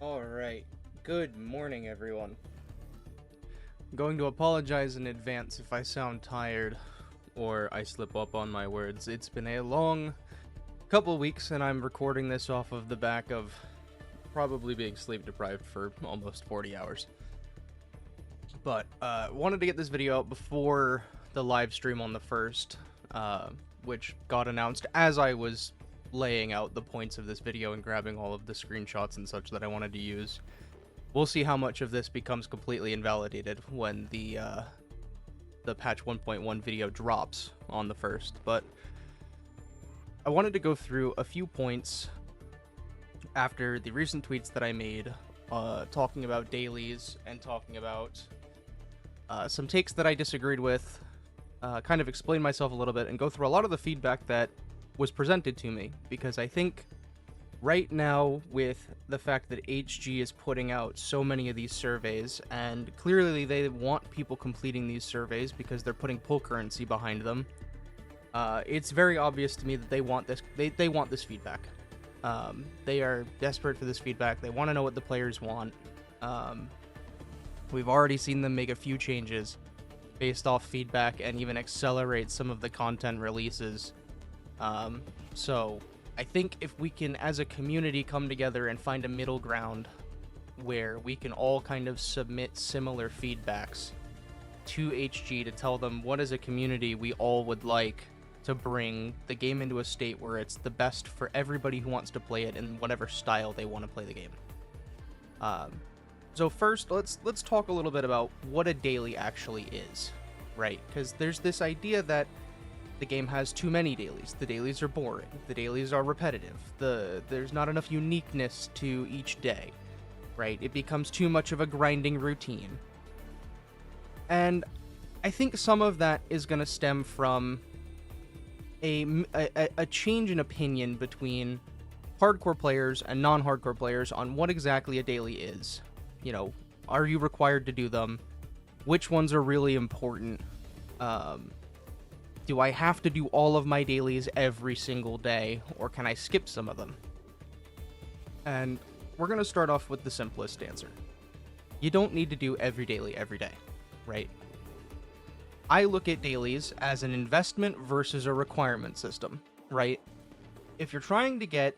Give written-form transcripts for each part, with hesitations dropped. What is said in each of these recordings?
Alright, good morning everyone. I'm going to apologize in advance if I sound tired or I slip up on my words. It's been a long couple weeks and I'm recording this off of the back of probably being sleep deprived for almost 40 hours. But wanted to get this video out before the live stream on the 1st, which got announced as I was laying out the points of this video and grabbing all of the screenshots and such that I wanted to use. We'll see how much of this becomes completely invalidated when the patch 1.1 video drops on the 1st, but I wanted to go through a few points after the recent tweets that I made talking about dailies and talking about some takes that I disagreed with, kind of explain myself a little bit and go through a lot of the feedback that was presented to me, because I think right now with the fact that HG is putting out so many of these surveys, and clearly they want people completing these surveys because they're putting pull currency behind them, it's very obvious to me that they want this. They want this feedback. They are desperate for this feedback. They want to know what the players want. We've already seen them make a few changes based off feedback and even accelerate some of the content releases. So I think if we can, as a community, come together and find a middle ground where we can all kind of submit similar feedbacks to HG to tell them what as a community we all would like to bring the game into a state where it's the best for everybody who wants to play it in whatever style they want to play the game. So first, let's talk a little bit about what a daily actually is, right? Because there's this idea that the game has too many dailies. The dailies are boring. The dailies are repetitive. There's not enough uniqueness to each day, right? It becomes too much of a grinding routine. And I think some of that is going to stem from a change in opinion between hardcore players and non-hardcore players on what exactly a daily is. You know, are you required to do them? Which ones are really important? Do I have to do all of my dailies every single day, or can I skip some of them? And we're going to start off with the simplest answer. You don't need to do every daily every day, right? I look at dailies as an investment versus a requirement system, right? If you're trying to get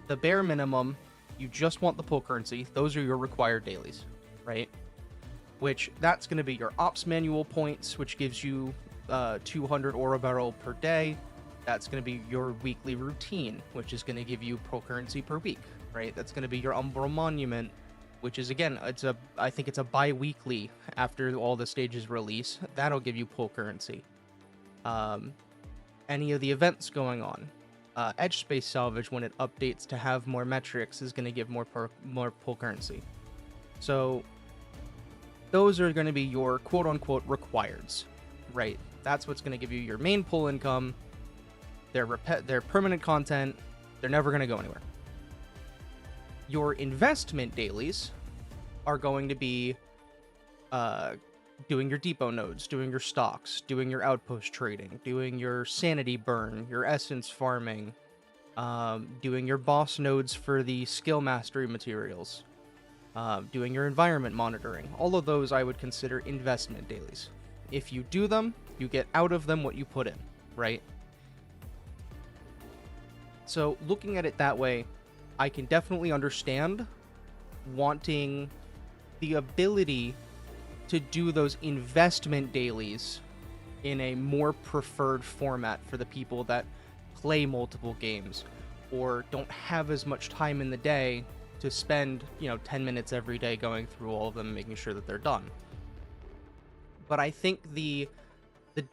the bare minimum, you just want the pull currency, those are your required dailies, right? Which, that's going to be your ops manual points, which gives you 200 ore barrel per day. That's going to be your weekly routine, which is going to give you pull currency per week, right? That's going to be your umbral monument, which is, again, I think it's a bi-weekly after all the stages release. That'll give you pull currency. Any of the events going on. Edge Space Salvage, when it updates to have more metrics, is going to give more pull currency. So those are going to be your quote-unquote requireds, right? That's what's going to give you your main pull income. They're permanent content. They're never going to go anywhere. Your investment dailies are going to be doing your depot nodes, doing your stocks, doing your outpost trading, doing your sanity burn, your essence farming, doing your boss nodes for the skill mastery materials, doing your environment monitoring. All of those I would consider investment dailies. If you do them, you get out of them what you put in, right? So looking at it that way, I can definitely understand wanting the ability to do those investment dailies in a more preferred format for the people that play multiple games or don't have as much time in the day to spend, 10 minutes every day going through all of them and making sure that they're done. But I think the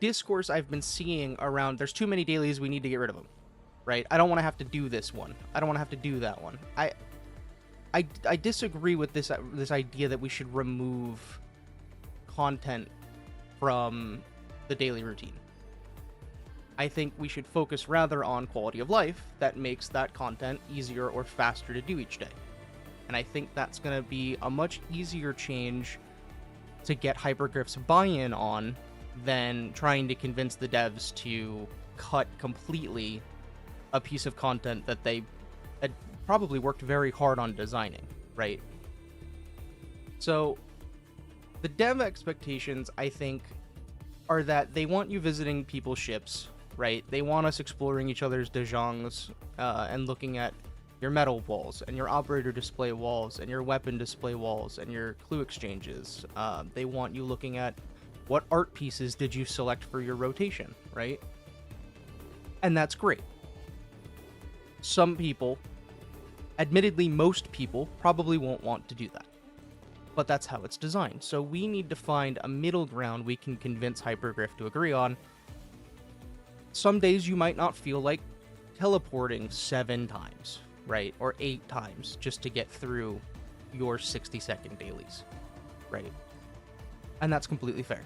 discourse I've been seeing around there's too many dailies, we need to get rid of them, right? I don't want to have to do this one. I don't want to have to do that one. I disagree with this idea that we should remove content from the daily routine. I think we should focus rather on quality of life that makes that content easier or faster to do each day. And I think that's going to be a much easier change to get Hypergriff's buy-in on than trying to convince the devs to cut completely a piece of content that they had probably worked very hard on designing, right? So the dev expectations, I think, are that they want you visiting people's ships, right? They want us exploring each other's dojons and looking at your metal walls and your operator display walls and your weapon display walls and your clue exchanges. They want you looking at what art pieces did you select for your rotation, right? And that's great. Some people, admittedly most people, probably won't want to do that. But that's how it's designed. So we need to find a middle ground we can convince Hypergriff to agree on. Some days you might not feel like teleporting 7 times, right? Or 8 times just to get through your 60-second dailies, right? And that's completely fair.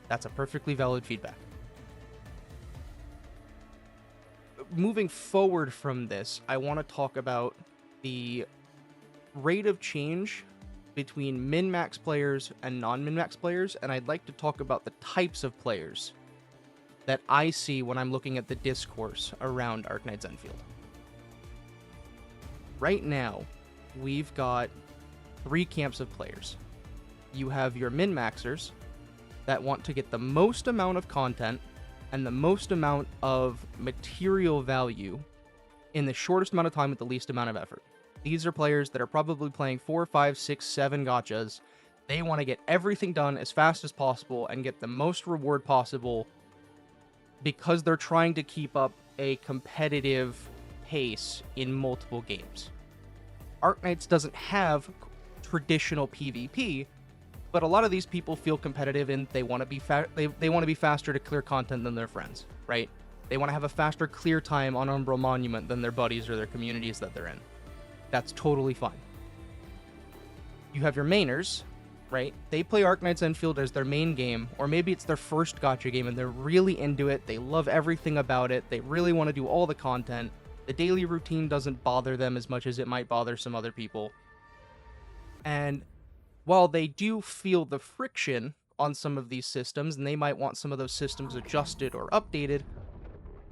That's a perfectly valid feedback. Moving forward from this, I want to talk about the rate of change between min-max players and non-min-max players, and I'd like to talk about the types of players that I see when I'm looking at the discourse around Arknight's Endfield. Right now, we've got 3 camps of players. You have your min-maxers that want to get the most amount of content and the most amount of material value in the shortest amount of time with the least amount of effort. These are players that are probably playing 4, 5, 6, 7 gachas. They want to get everything done as fast as possible and get the most reward possible because they're trying to keep up a competitive pace in multiple games. Arknights doesn't have traditional PvP, but a lot of these people feel competitive and they want to be they want to be faster to clear content than their friends, right? They want to have a faster clear time on Umbral Monument than their buddies or their communities that they're in. That's totally fine. You have your mainers, right? They play Arknight's Endfield as their main game, or maybe it's their first gacha game and they're really into it. They love everything about it. They really want to do all the content. The daily routine doesn't bother them as much as it might bother some other people. And while they do feel the friction on some of these systems, and they might want some of those systems adjusted or updated,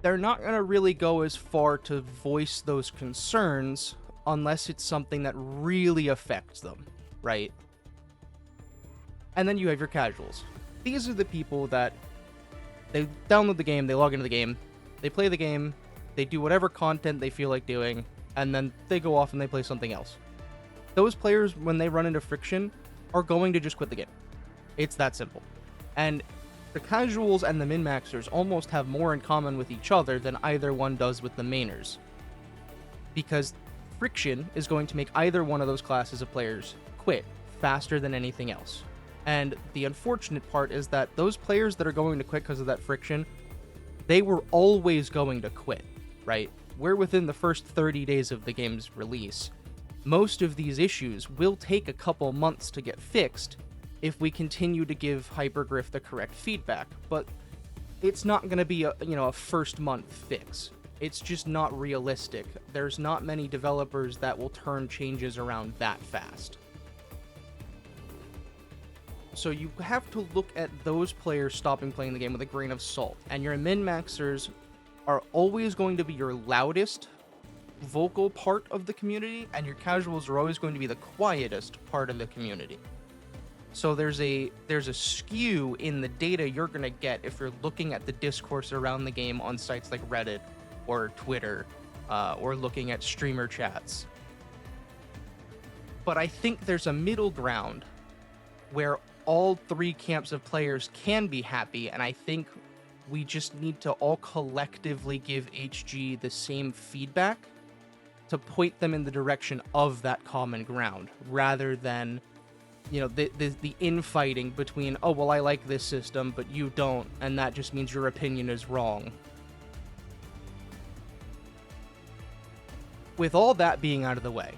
they're not going to really go as far to voice those concerns unless it's something that really affects them, right? And then you have your casuals. These are the people that they download the game, they log into the game, they play the game, they do whatever content they feel like doing, and then they go off and they play something else. Those players, when they run into friction, are going to just quit the game. It's that simple. And the casuals and the min-maxers almost have more in common with each other than either one does with the mainers. Because friction is going to make either one of those classes of players quit faster than anything else. And the unfortunate part is that those players that are going to quit because of that friction, they were always going to quit, right? We're within the first 30 days of the game's release. Most of these issues will take a couple months to get fixed if we continue to give Hypergriff the correct feedback, but it's not going to be a first month fix. It's just not realistic. There's not many developers that will turn changes around that fast. So you have to look at those players stopping playing the game with a grain of salt. And your min-maxers are always going to be your loudest vocal part of the community, and your casuals are always going to be the quietest part of the community. So there's a skew in the data you're going to get if you're looking at the discourse around the game on sites like Reddit or Twitter, or looking at streamer chats. But I think there's a middle ground where all 3 camps of players can be happy, and I think we just need to all collectively give HG the same feedback to point them in the direction of that common ground, rather than, the infighting between, oh, well, I like this system, but you don't, and that just means your opinion is wrong. With all that being out of the way,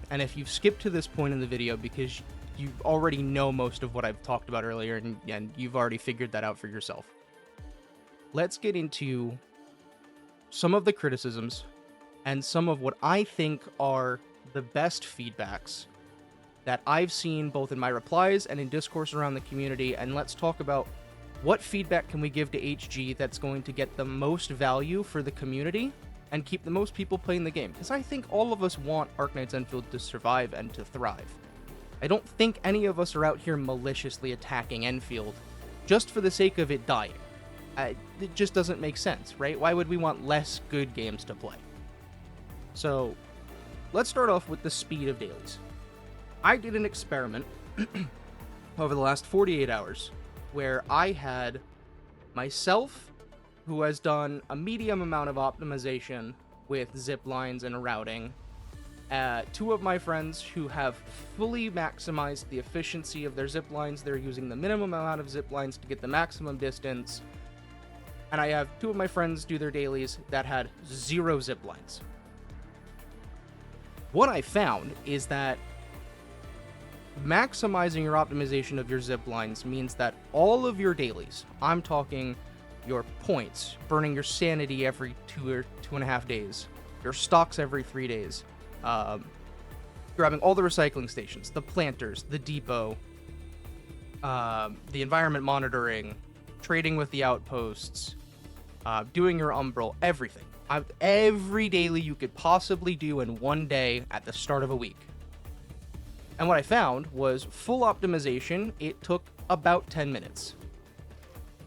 and if you've skipped to this point in the video because you already know most of what I've talked about earlier, and you've already figured that out for yourself, let's get into some of the criticisms and some of what I think are the best feedbacks that I've seen both in my replies and in discourse around the community, and let's talk about what feedback can we give to HG that's going to get the most value for the community and keep the most people playing the game, because I think all of us want Arknight's Endfield to survive and to thrive. I don't think any of us are out here maliciously attacking Endfield just for the sake of it dying. It just doesn't make sense, right? Why would we want less good games to play? So, let's start off with the speed of dailies. I did an experiment over the last 48 hours where I had myself, who has done a medium amount of optimization with zip lines and routing, two of my friends who have fully maximized the efficiency of their zip lines. They're using the minimum amount of zip lines to get the maximum distance. And I have two of my friends do their dailies that had 0 zip lines. What I found is that maximizing your optimization of your zip lines means that all of your dailies, I'm talking your points, burning your sanity every 2 or 2.5 days, your stocks every 3 days, grabbing all the recycling stations, the planters, the depot, the environment monitoring, trading with the outposts, doing your umbral, everything. Every daily you could possibly do in one day at the start of a week. And what I found was full optimization, it took about 10 minutes.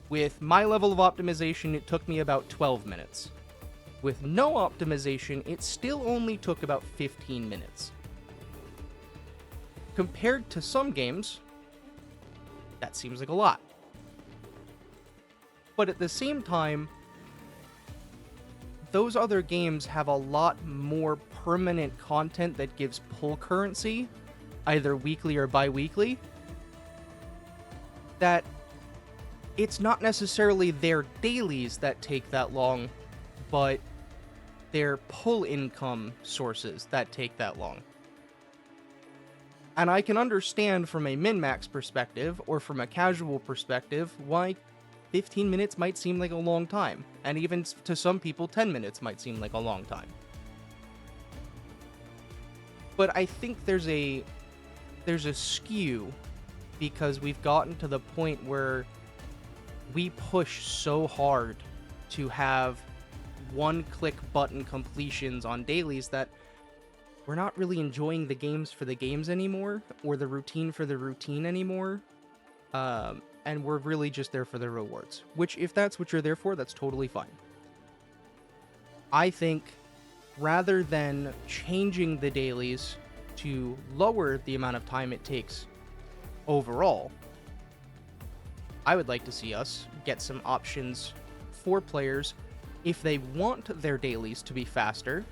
With my level of optimization, it took me about 12 minutes. With no optimization, it still only took about 15 minutes. Compared to some games, that seems like a lot. But at the same time, those other games have a lot more permanent content that gives pull currency, either weekly or bi-weekly, that it's not necessarily their dailies that take that long, but their pull income sources that take that long. And I can understand from a min-max perspective, or from a casual perspective, why 15 minutes might seem like a long time, and even to some people 10 minutes might seem like a long time. But I think there's a skew, because we've gotten to the point where we push so hard to have one-click button completions on dailies that we're not really enjoying the games for the games anymore, or the routine for the routine anymore. And we're really just there for the rewards, which, if that's what you're there for, that's totally fine. I think rather than changing the dailies to lower the amount of time it takes overall, I would like to see us get some options for players. If they want their dailies to be faster,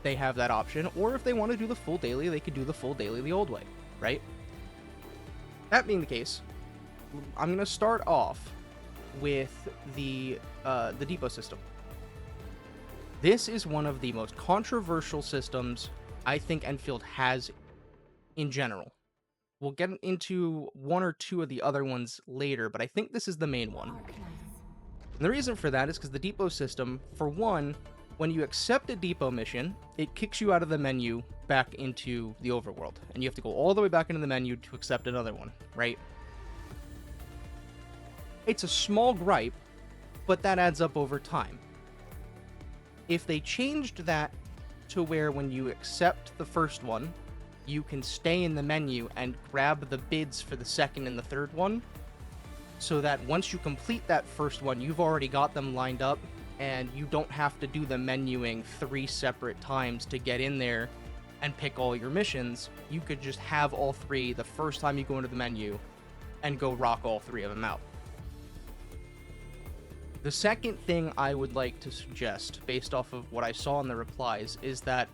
they have that option, or if they want to do the full daily, they could do the full daily the old way, right? That being the case, I'm going to start off with the depot system. This is one of the most controversial systems I think Endfield has in general. We'll get into one or two of the other ones later, but I think this is the main one. And the reason for that is because the depot system, for one, when you accept a depot mission, it kicks you out of the menu back into the overworld, and you have to go all the way back into the menu to accept another one, right? It's a small gripe, but that adds up over time. If they changed that to where when you accept the first one, you can stay in the menu and grab the bids for the second and the third one, so that once you complete that first one, you've already got them lined up, and you don't have to do the menuing 3 separate times to get in there and pick all your missions. You could just have all 3 the first time you go into the menu and go rock all 3 of them out. The second thing I would like to suggest, based off of what I saw in the replies, is that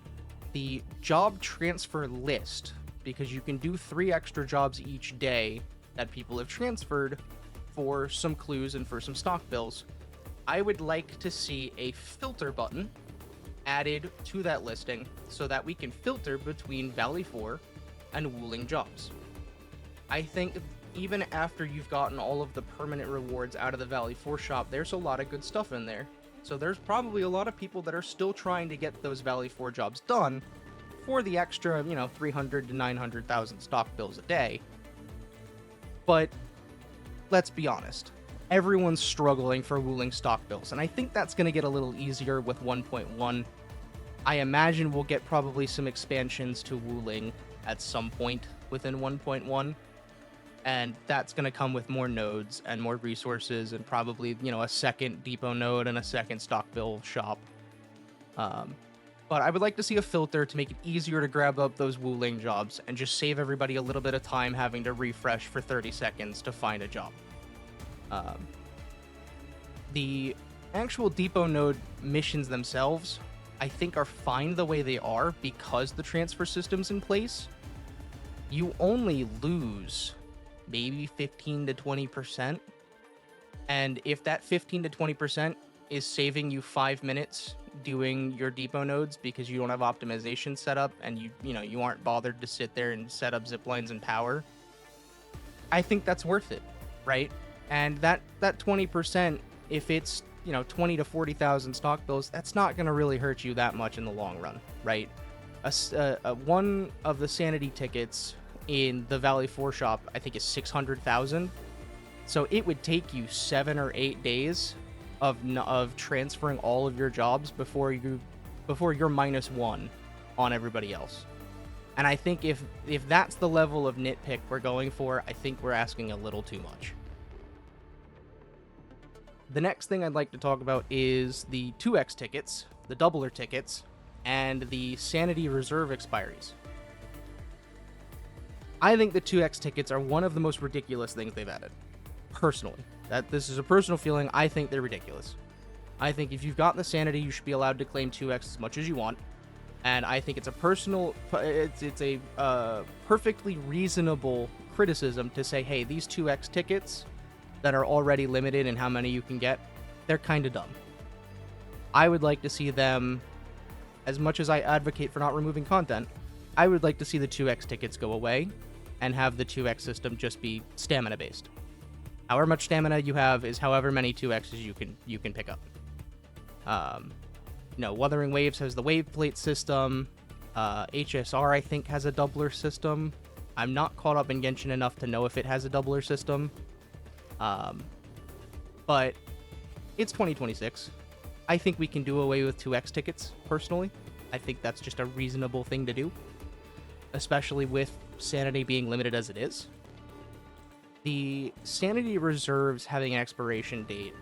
the job transfer list, because you can do 3 extra jobs each day that people have transferred for some clues and for some stock bills, I would like to see a filter button added to that listing so that we can filter between Valley 4 and Wuling jobs. I think even after you've gotten all of the permanent rewards out of the Valley 4 shop, there's a lot of good stuff in there. So there's probably a lot of people that are still trying to get those Valley 4 jobs done for the extra, 300 to 900,000 stock bills a day. But let's be honest. everyone's struggling for wooling stock bills, and I think that's going to get a little easier with 1.1. I imagine we'll get probably some expansions to wooling at some point within 1.1, and that's going to come with more nodes and more resources and probably, a second depot node and a second stock bill shop. But I would like to see a filter to make it easier to grab up those wooling jobs and just save everybody a little bit of time having to refresh for 30 seconds to find a job. The actual depot node missions themselves, I think, are fine the way they are because the transfer system's in place. You only lose maybe 15 to 20%. And if that 15 to 20% is saving you 5 minutes doing your depot nodes because you don't have optimization set up and you aren't bothered to sit there and set up zip lines and power, I think that's worth it, right? And that 20%, if it's 20 to 40,000 stock bills, that's not going to really hurt you that much in the long run, right? One of the Sanity tickets in the Valley 4 shop, I think, is 600,000. So it would take you 7 or 8 days of transferring all of your jobs before you're -1 on everybody else. And I think if that's the level of nitpick we're going for, I think we're asking a little too much. The next thing I'd like to talk about is the 2x tickets, the doubler tickets, and the Sanity Reserve expiries. I think the 2x tickets are one of the most ridiculous things they've added. Personally. This is a personal feeling. I think they're ridiculous. I think if you've got the Sanity, you should be allowed to claim 2x as much as you want. And I think it's a perfectly reasonable criticism to say, hey, these 2x tickets that are already limited in how many you can get, they're kind of dumb. I would like to see them, as much as I advocate for not removing content, I would like to see the 2x tickets go away and have the 2x system just be stamina based. However much stamina you have is however many 2x's you can pick up. Wuthering Waves has the wave plate system. HSR, I think, has a doubler system. I'm not caught up in Genshin enough to know if it has a doubler system. But it's 2026. I think we can do away with 2x tickets, personally. I think that's just a reasonable thing to do, especially with Sanity being limited as it is. The Sanity Reserves having an expiration date,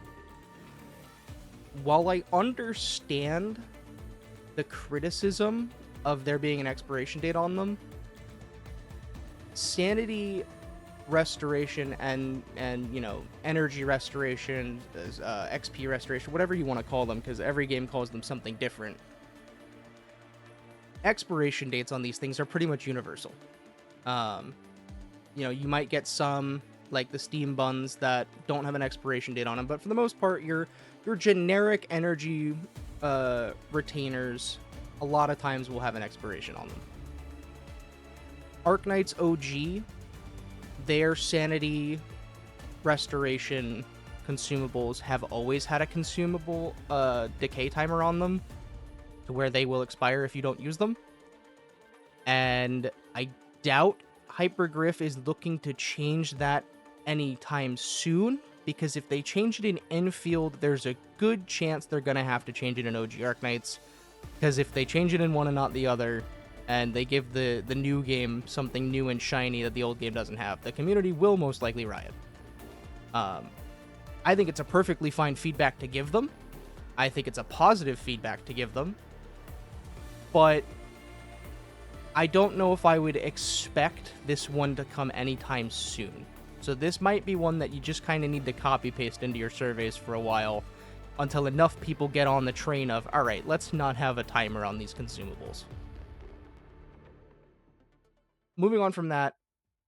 while I understand the criticism of there being an expiration date on them, Sanity restoration and energy restoration, XP restoration, whatever you want to call them, because every game calls them something different. Expiration dates on these things are pretty much universal. You might get some, like the Steam buns, that don't have an expiration date on them, but for the most part, your generic energy retainers a lot of times will have an expiration on them. Arknights OG, their Sanity restoration consumables have always had a consumable decay timer on them, to where they will expire if you don't use them. And I doubt Hypergriff is looking to change that anytime soon, because if they change it in Endfield, there's a good chance they're going to have to change it in OG Arknights, because if they change it in one and not the other, and they give the new game something new and shiny that the old game doesn't have, the community will most likely riot. I think it's a perfectly fine feedback to give them. I think it's a positive feedback to give them. But I don't know if I would expect this one to come anytime soon. So this might be one that you just kind of need to copy-paste into your surveys for a while until enough people get on the train of, all right, let's not have a timer on these consumables. Moving on from that,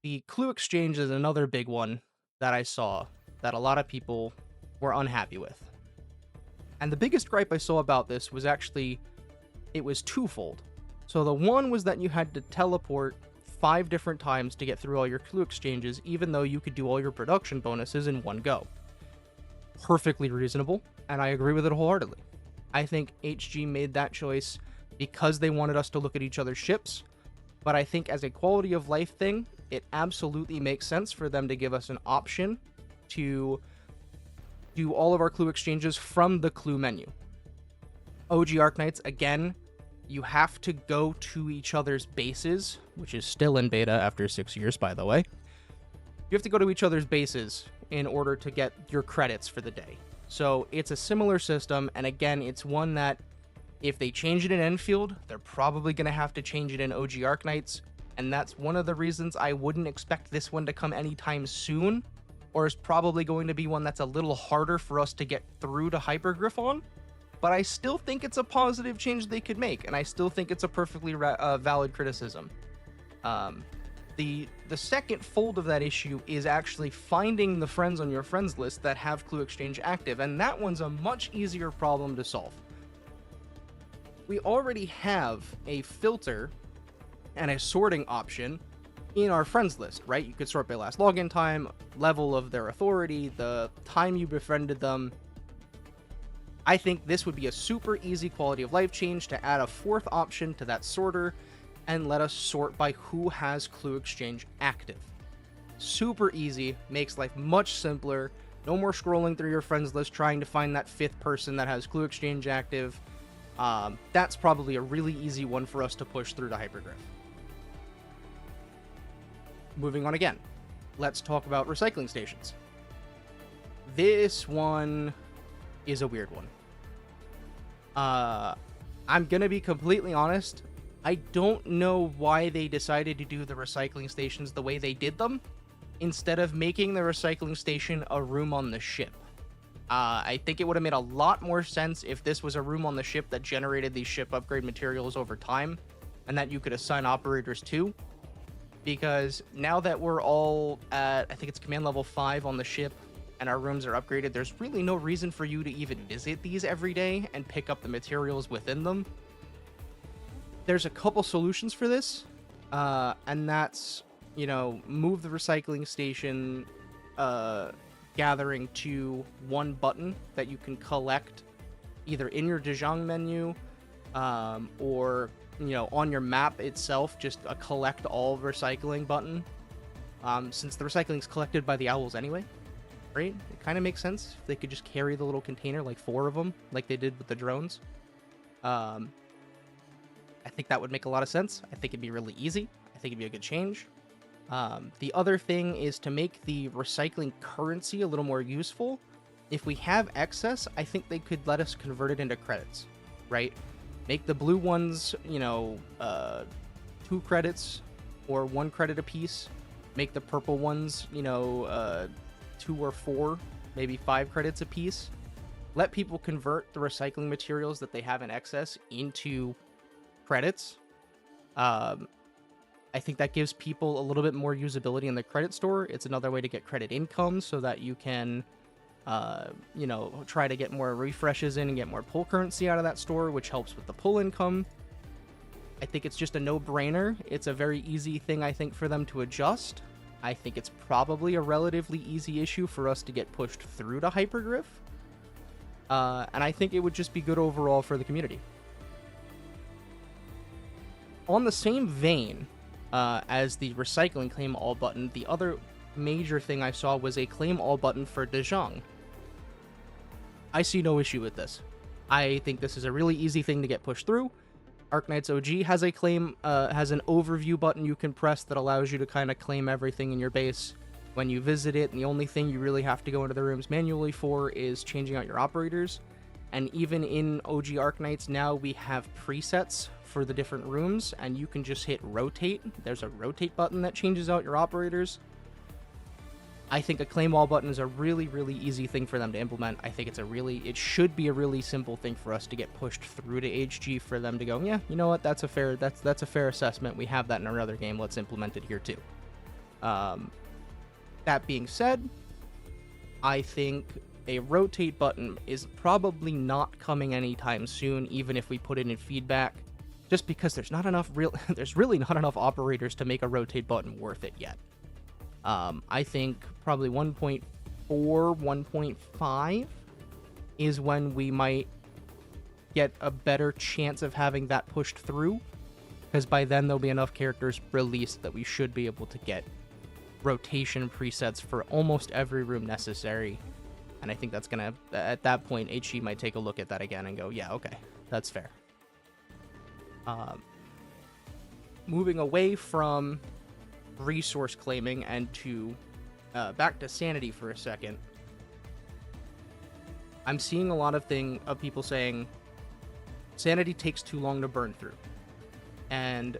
the clue exchange is another big one that I saw that a lot of people were unhappy with. And the biggest gripe I saw about this was actually, it was twofold. So the one was that you had to teleport 5 different times to get through all your clue exchanges, even though you could do all your production bonuses in one go. Perfectly reasonable, and I agree with it wholeheartedly. I think HG made that choice because they wanted us to look at each other's ships, but I think as a quality of life thing, it absolutely makes sense for them to give us an option to do all of our clue exchanges from the clue menu. OG Arknights, again, you have to go to each other's bases, which is still in beta after 6 years, by the way. You have to go to each other's bases in order to get your credits for the day. So it's a similar system, and again, it's one that if they change it in Endfield, they're probably going to have to change it in OG Arknights, and that's one of the reasons I wouldn't expect this one to come anytime soon, or is probably going to be one that's a little harder for us to get through to Hypergriff on. But I still think it's a positive change they could make, and I still think it's a perfectly valid criticism. The second fold of that issue is actually finding the friends on your friends list that have Clue Exchange active, and that one's a much easier problem to solve. We already have a filter and a sorting option in our friends list, right? You could sort by last login time, level of their authority, the time you befriended them. I think this would be a super easy quality of life change to add a fourth option to that sorter and let us sort by who has Clue Exchange active. Super easy, makes life much simpler. No more scrolling through your friends list trying to find that fifth person that has Clue Exchange active. That's probably a really easy one for us to push through to Hypergriff. Moving on again, let's talk about recycling stations. This one is a weird one. I'm gonna be completely honest. I don't know why they decided to do the recycling stations the way they did them, instead of making the recycling station a room on the ship. I think it would have made a lot more sense if this was a room on the ship that generated these ship upgrade materials over time, and that you could assign operators to. Because now that we're all at, I think it's command level 5 on the ship, and our rooms are upgraded, there's really no reason for you to even visit these every day and pick up the materials within them. There's a couple solutions for this, and that's, move the recycling station gathering to one button that you can collect either in your Dejong menu or, on your map itself, just a collect all recycling button. Since the recycling is collected by the owls anyway, right? It kind of makes sense if they could just carry the little container, like 4 of them, like they did with the drones. I think that would make a lot of sense. I think it'd be really easy. I think it'd be a good change. The other thing is to make the recycling currency a little more useful. If we have excess, I think they could let us convert it into credits, right? Make the blue ones, 2 credits or 1 credit apiece. Make the purple ones, 2 or 4, maybe 5 credits apiece. Let people convert the recycling materials that they have in excess into credits. I think that gives people a little bit more usability in the credit store. It's another way to get credit income so that you can, try to get more refreshes in and get more pull currency out of that store, which helps with the pull income. I think it's just a no-brainer. It's a very easy thing, I think, for them to adjust. I think it's probably a relatively easy issue for us to get pushed through to Hypergriff. And I think it would just be good overall for the community. On the same vein as the recycling claim all button, the other major thing I saw was a claim all button for Dejong. I see no issue with this. I think this is a really easy thing to get pushed through. Arknights OG has a claim, has an overview button you can press that allows you to kind of claim everything in your base when you visit it, and the only thing you really have to go into the rooms manually for is changing out your operators. And even in OG Arknights now, we have presets for the different rooms, and you can just hit rotate. There's a rotate button that changes out your operators. I think a claim all button is a really, really easy thing for them to implement. I think it should be a really simple thing for us to get pushed through to HG for them to go, yeah, you know what, that's a fair assessment. We have that in our other game. Let's implement it here too. That being said, I think a rotate button is probably not coming anytime soon, even if we put it in feedback, just because there's really not enough operators to make a rotate button worth it yet. I think probably 1.4, 1.5 is when we might get a better chance of having that pushed through, because by then there'll be enough characters released that we should be able to get rotation presets for almost every room necessary. And I think that's gonna, at that point, HG might take a look at that again and go, yeah, okay, that's fair. Moving away from resource claiming and to back to sanity for a second. I'm seeing a lot of people saying sanity takes too long to burn through. And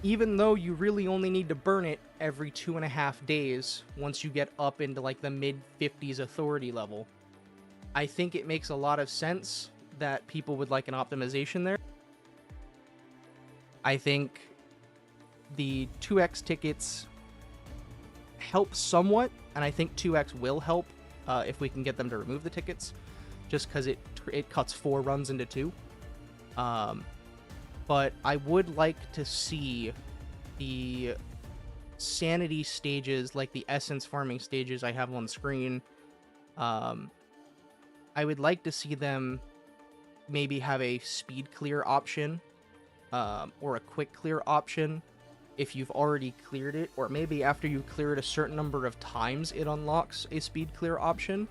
even though you really only need to burn it every 2.5 days once you get up into like the mid-50s authority level, I think it makes a lot of sense that people would like an optimization there. I think the 2x tickets help somewhat, and I think 2x will help if we can get them to remove the tickets, just because it cuts 4 runs into 2. But I would like to see the sanity stages, like the essence farming stages I have on screen. I would like to see them maybe have a speed clear option, or a quick clear option if you've already cleared it, or maybe after you clear it a certain number of times, it unlocks a speed clear option,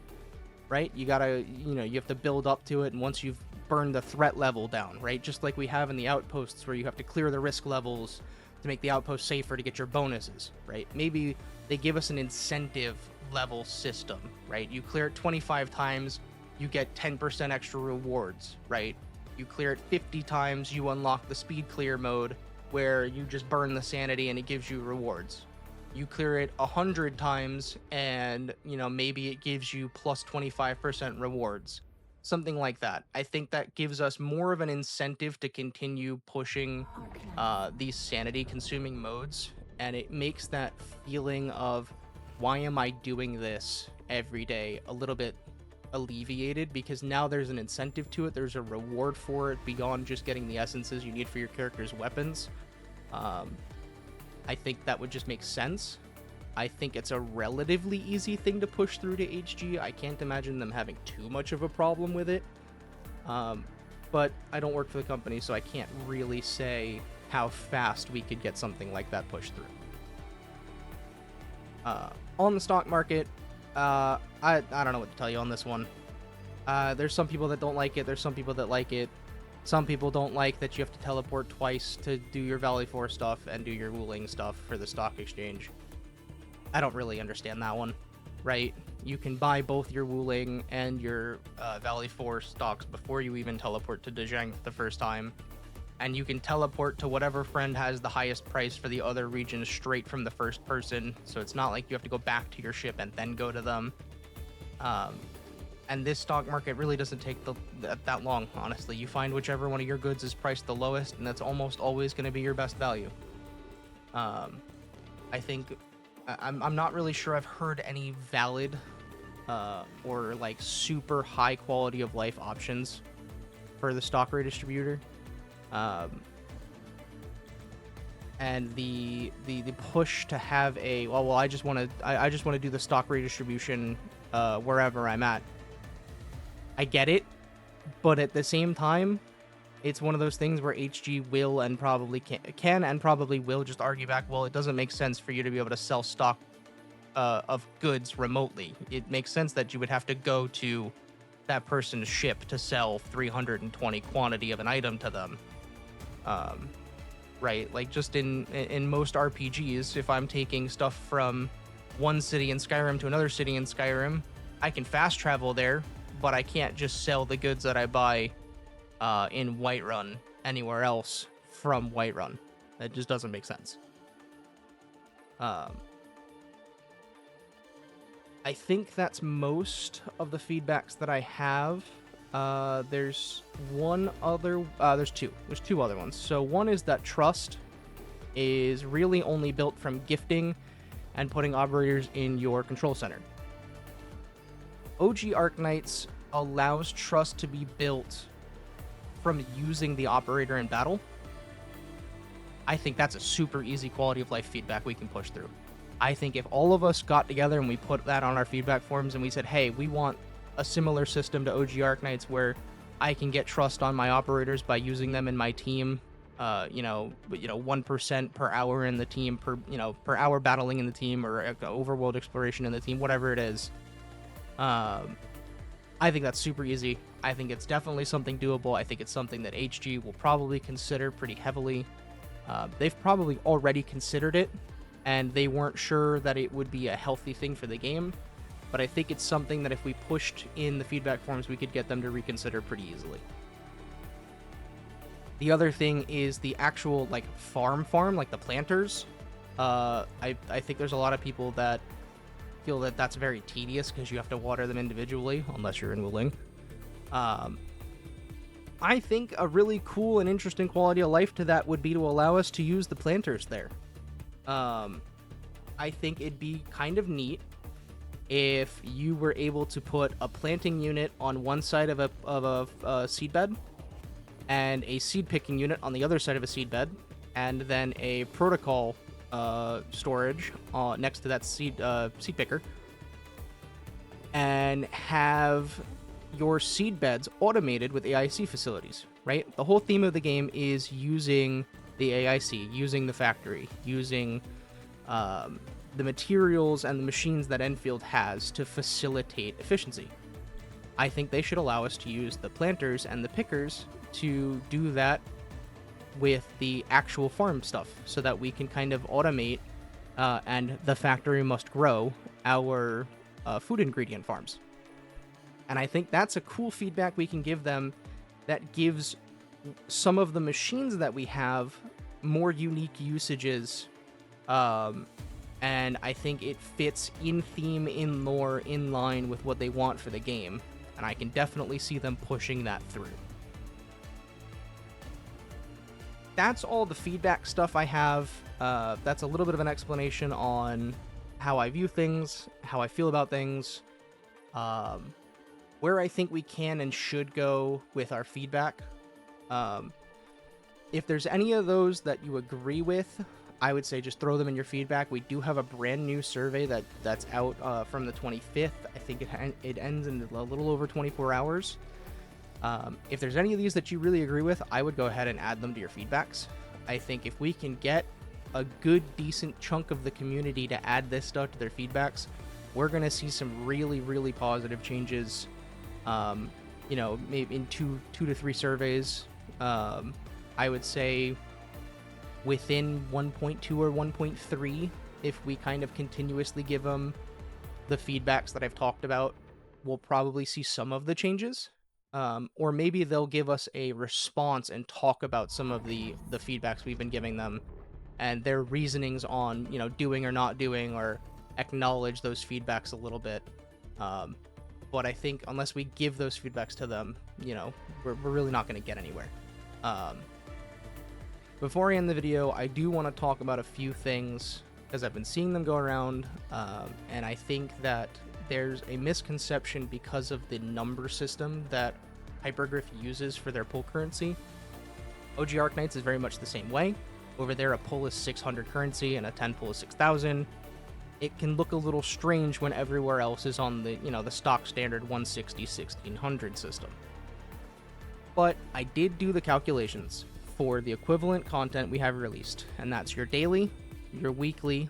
right? You gotta, you have to build up to it, and once you've burned the threat level down, right? Just like we have in the outposts where you have to clear the risk levels to make the outpost safer to get your bonuses, right? Maybe they give us an incentive level system, right? You clear it 25 times, you get 10% extra rewards, right? You clear it 50 times, you unlock the speed clear mode, where you just burn the sanity and it gives you rewards. You clear it 100 times and, maybe it gives you plus 25% rewards. Something like that. I think that gives us more of an incentive to continue pushing these sanity consuming modes, and it makes that feeling of, why am I doing this every day, a little bit alleviated, because now there's an incentive to it. There's a reward for it beyond just getting the essences you need for your character's weapons. I think that would just make sense. I think it's a relatively easy thing to push through to HG. I can't imagine them having too much of a problem with it. But I don't work for the company, so I can't really say how fast we could get something like that pushed through. On the stock market, I don't know what to tell you on this one. There's some people that don't like it. There's some people that like it. Some people don't like that you have to teleport twice to do your Valley 4 stuff and do your Wuling stuff for the stock exchange. I don't really understand that one, right? You can buy both your Wuling and your Valley 4 stocks before you even teleport to Dezheng the first time. And you can teleport to whatever friend has the highest price for the other regions straight from the first person. So it's not like you have to go back to your ship and then go to them. And this stock market really doesn't take that long, honestly. You find whichever one of your goods is priced the lowest, and that's almost always going to be your best value. I think I'm not really sure I've heard any valid or like super high quality of life options for the stock redistributor. And the push to have a I just want to do the stock redistribution wherever I'm at. I get it, but at the same time, it's one of those things where HG will and probably can and probably will just argue back, well, it doesn't make sense for you to be able to sell stock of goods remotely. It makes sense that you would have to go to that person's ship to sell 320 quantity of an item to them. Right? Like, just in most RPGs, if I'm taking stuff from one city in Skyrim to another city in Skyrim, I can fast travel there, but I can't just sell the goods that I buy in Whiterun anywhere else from Whiterun. That just doesn't make sense. I think that's most of the feedbacks that I have. There's one other, there's two other ones. So one is that trust is really only built from gifting and putting operators in your control center. OG Arknights allows trust to be built from using the operator in battle. I think that's a super easy quality of life feedback we can push through. I think if all of us got together and we put that on our feedback forms and we said, hey, we want a similar system to OG Arknights where I can get trust on my operators by using them in my team, 1% per hour in the team, per hour battling in the team, or overworld exploration in the team, whatever it is. I think that's super easy. I think it's definitely something doable. I think it's something that HG will probably consider pretty heavily. They've probably already considered it, and they weren't sure that it would be a healthy thing for the game. But I think it's something that if we pushed in the feedback forms, we could get them to reconsider pretty easily. The other thing is the actual, like, farm, like the planters. I think there's a lot of people that feel that that's very tedious because you have to water them individually, unless you're in Wuling. I think a really cool and interesting quality of life to that would be to allow us to use the planters there. I think it'd be kind of neat if you were able to put a planting unit on one side of a seed bed, and a seed picking unit on the other side of a seed bed, and then a protocol storage next to that seed picker, and have your seed beds automated with AIC facilities, right? The whole theme of the game is using the AIC, using the factory, using the materials and the machines that Endfield has to facilitate efficiency. I think they should allow us to use the planters and the pickers to do that with the actual farm stuff, so that we can kind of automate and the factory must grow our food ingredient farms. And I think that's a cool feedback we can give them that gives some of the machines that we have more unique usages, and I think it fits in theme, in lore, in line with what they want for the game, and I can definitely see them pushing that through. That's all the feedback stuff I have. That's a little bit of an explanation on how I view things, how I feel about things, where I think we can and should go with our feedback. If there's any of those that you agree with, I would say just throw them in your feedback. We do have a brand new survey that's out from the 25th. I think it ends in a little over 24 hours. If there's any of these that you really agree with, I would go ahead and add them to your feedbacks. I think if we can get a good, decent chunk of the community to add this stuff to their feedbacks, we're going to see some really, really positive changes, maybe in two to three surveys. I would say within 1.2 or 1.3, if we kind of continuously give them the feedbacks that I've talked about, we'll probably see some of the changes. Or maybe they'll give us a response and talk about some of the feedbacks we've been giving them and their reasonings on, doing or not doing, or acknowledge those feedbacks a little bit. But I think unless we give those feedbacks to them, we're really not going to get anywhere. Before I end the video, I do want to talk about a few things, because I've been seeing them go around, and I think that there's a misconception because of the number system that Hypergriff uses for their pull currency. OG Arknights is very much the same way. Over there, a pull is 600 currency and a 10 pull is 6,000. It can look a little strange when everywhere else is on the, the stock standard 160, 1600 system. But I did do the calculations for the equivalent content we have released, and that's your daily, your weekly,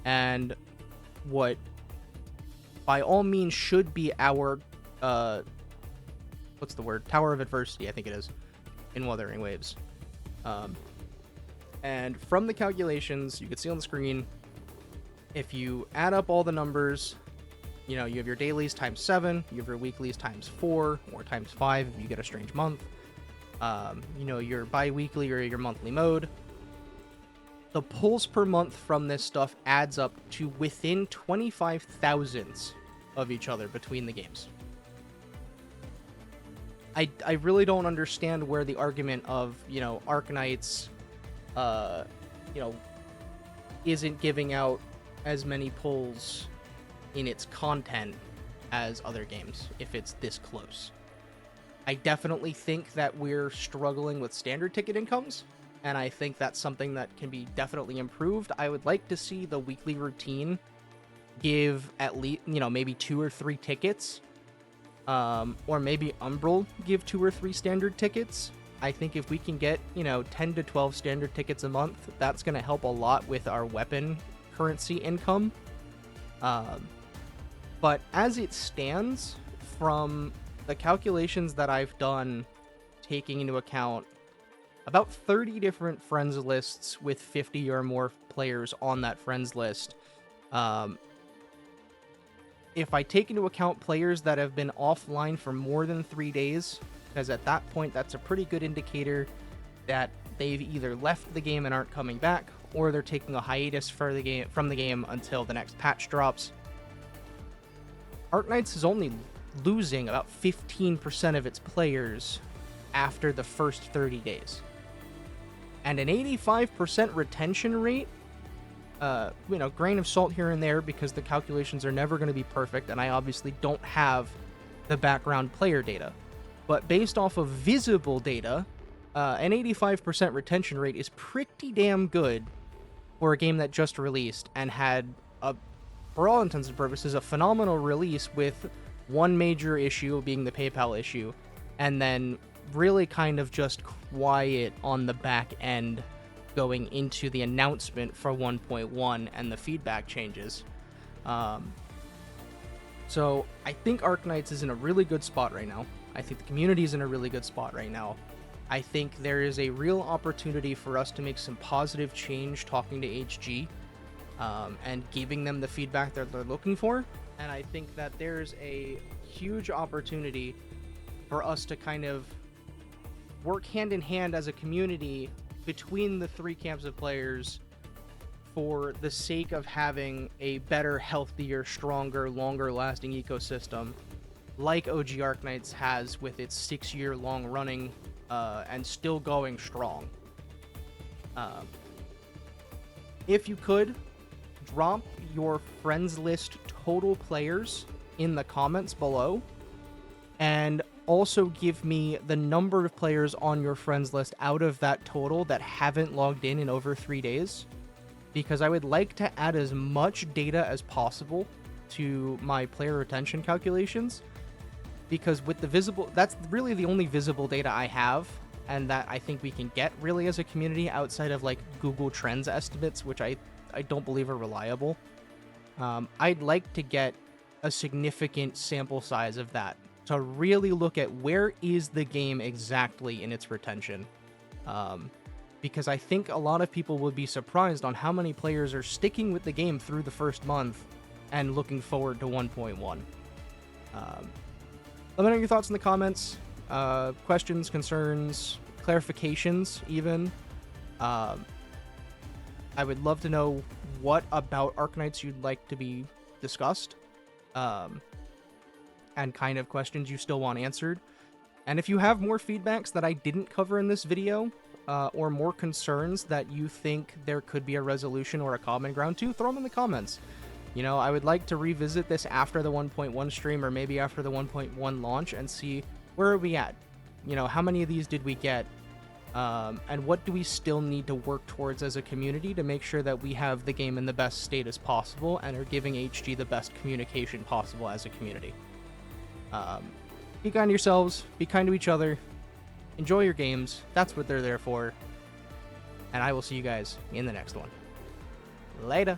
and what by all means should be our Tower of Adversity, I think it is, in Wuthering Waves. And from the calculations you can see on the screen, if you add up all the numbers, you have your dailies times 7, you have your weeklies times 4 or times 5 if you get a strange month, your bi-weekly or your monthly mode. The pulls per month from this stuff adds up to within 25 thousandths of each other between the games. I really don't understand where the argument of, Arknights, isn't giving out as many pulls in its content as other games, if it's this close. I definitely think that we're struggling with standard ticket incomes, and I think that's something that can be definitely improved. I would like to see the weekly routine give at least, maybe 2 or 3 tickets, or maybe Umbral give 2 or 3 standard tickets. I think if we can get, 10 to 12 standard tickets a month, that's going to help a lot with our weapon currency income. But as it stands, from the calculations that I've done, taking into account about 30 different friends lists with 50 or more players on that friends list, if I take into account players that have been offline for more than 3 days, because at that point that's a pretty good indicator that they've either left the game and aren't coming back, or they're taking a hiatus from the game until the next patch drops. Arknights is only losing about 15% of its players after the first 30 days. And an 85% retention rate, grain of salt here and there, because the calculations are never going to be perfect, and I obviously don't have the background player data. But based off of visible data, an 85% retention rate is pretty damn good for a game that just released and had, for all intents and purposes, a phenomenal release with one major issue being the PayPal issue, and then really kind of just quiet on the back end going into the announcement for 1.1 and the feedback changes. So I think Arknights is in a really good spot right now. I think the community is in a really good spot right now. I think there is a real opportunity for us to make some positive change talking to HG and giving them the feedback that they're looking for. And I think that there's a huge opportunity for us to kind of work hand in hand as a community between the three camps of players for the sake of having a better, healthier, stronger, longer lasting ecosystem like OG Arknights has with its 6-year long running and still going strong. If you could, drop your friends list total players in the comments below, and also give me the number of players on your friends list out of that total that haven't logged in over 3 days, because I would like to add as much data as possible to my player retention calculations, because with the visible, that's really the only visible data I have, and that I think we can get really as a community outside of like Google Trends estimates, which I don't believe are reliable. I'd like to get a significant sample size of that to really look at where is the game exactly in its retention. Because I think a lot of people would be surprised on how many players are sticking with the game through the first month and looking forward to 1.1. Let me know your thoughts in the comments, questions, concerns, clarifications even. I would love to know what about Arknights you'd like to be discussed, and kind of questions you still want answered. And if you have more feedbacks that I didn't cover in this video, or more concerns that you think there could be a resolution or a common ground to, throw them in the comments. You know, I would like to revisit this after the 1.1 stream, or maybe after the 1.1 launch, and see where are we at. You know, how many of these did we get? And what do we still need to work towards as a community to make sure that we have the game in the best state as possible and are giving HG the best communication possible as a community. Be kind to yourselves, be kind to each other, enjoy your games, that's what they're there for, and I will see you guys in the next one. Later!